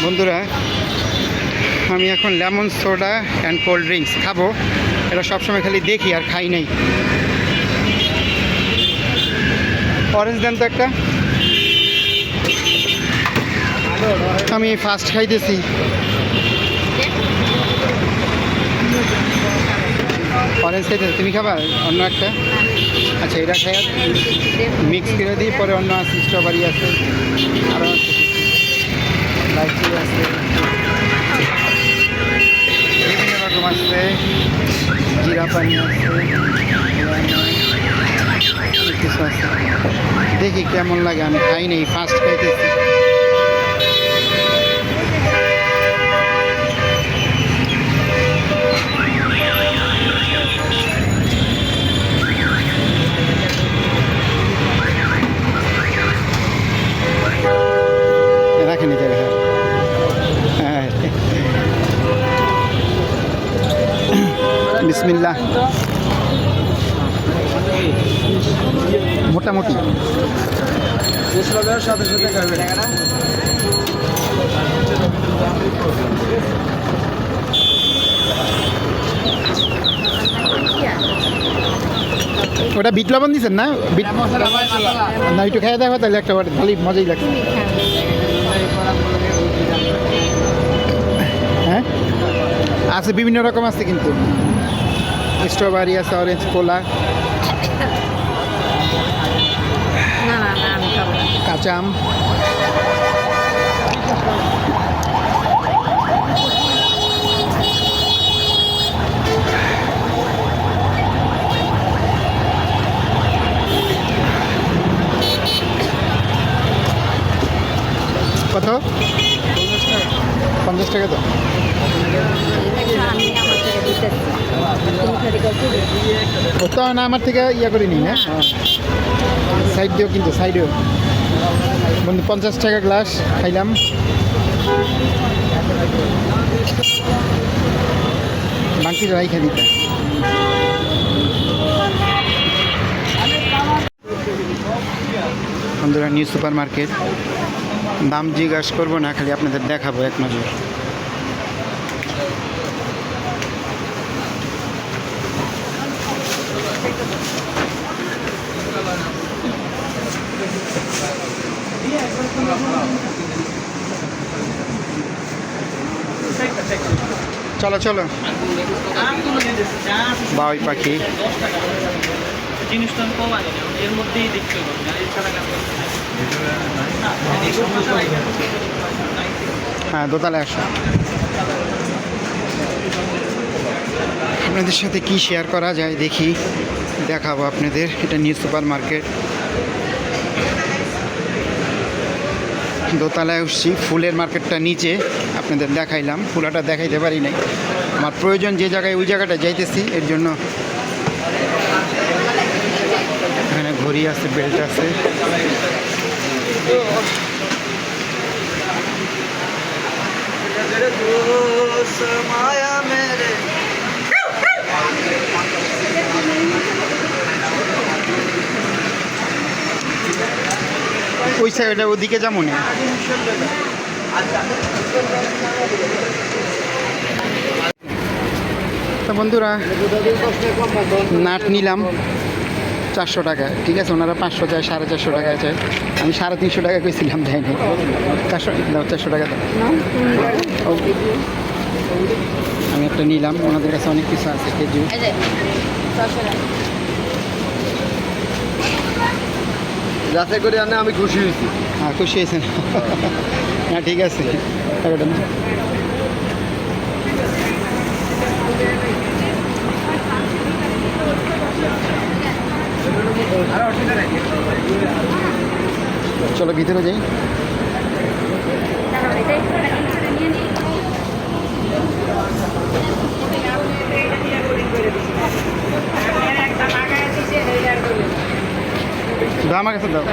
বন্ধুরা, আমি এখন lemon soda and cold drinks খাবো। এটা সবসময় খালি দেখি আর খাই নাই। অরেঞ্জ দেন তো একটা। আমি ফার্স্ট খাইতেছি। অরেঞ্জ খাইতেছি, তুমি খাবা অন্য একটা? আচ্ছা, এটা খাই মিক্স করে দিই, পরে অন্য আছে, স্ট্রবেরি আছে, আরও আছে, লাইচি আছে, বিভিন্ন রকম আছে, জিরা পানি আছে, কিছু আছে। দেখি কেমন লাগে, আমি খাই নেই, ফার্স্ট খাইতেছি। রাখেনি জায়গা। হ্যাঁ, বিসমিল্লাহ। মোটামুটি ওটা বিট লবণ দিচ্ছেন না? বিট না, একটু খেয়ে দেখো তাহলে একটা ভালোই মজাই লাগছে। হ্যাঁ, আছে বিভিন্ন রকম আছে, কিন্তু স্ট্রবেরি আছে, অরেঞ্জ, কোলা, কাঁচা আম। কত? 50 টাকা তো। তো না, আমার থেকে ইয়া করে নিই না, সাইড দিও, কিন্তু সাইডেও বন্ধু 50 টাকা গ্লাস খাইলাম। বাকি রাই খাই দিতে। বন্ধুরা, নিউ সুপার মার্কেট, দাম জিজ্ঞাসা করবো না, খালি আপনাদের দেখাবো এক নজর। চলো চলো, বাউই পাখি। হ্যাঁ, দোতলায় আসো। আপনাদের সাথে কি শেয়ার করা যায় দেখি, দেখাবো আপনাদের। এটা নিউ সুপার মার্কেট, দোতলায় উঠছি। ফুলের মার্কেটটা নিচে, আপনাদের দেখাইলাম, ফুলাটা দেখাইতে পারি নাই। আমার প্রয়োজন যে জায়গায়, ওই জায়গাটা যাইতেছি, এর জন্য। এখানে ঘড়ি আছে, বেল্ট আছে। ওই সাইডে, ওদিকে যাবো না। তো বন্ধুরা, নাট নিলাম 400 টাকা, ঠিক আছে। ওনারা 500 চায়, 450 টাকা চায়। আমি 350 টাকা কইছিলাম, যাইনি। 400 টাকা দাও। আমি একটা নিলাম, ওনাদের কাছে অনেক কিছু আছে। খেজুর, যাচাই করে আনে, আমি খুশি হয়েছি। হ্যাঁ, খুশি হয়েছেন? হ্যাঁ, ঠিক আছে। চলো ভিতরে যাই। দাও, আমার কাছে দাও।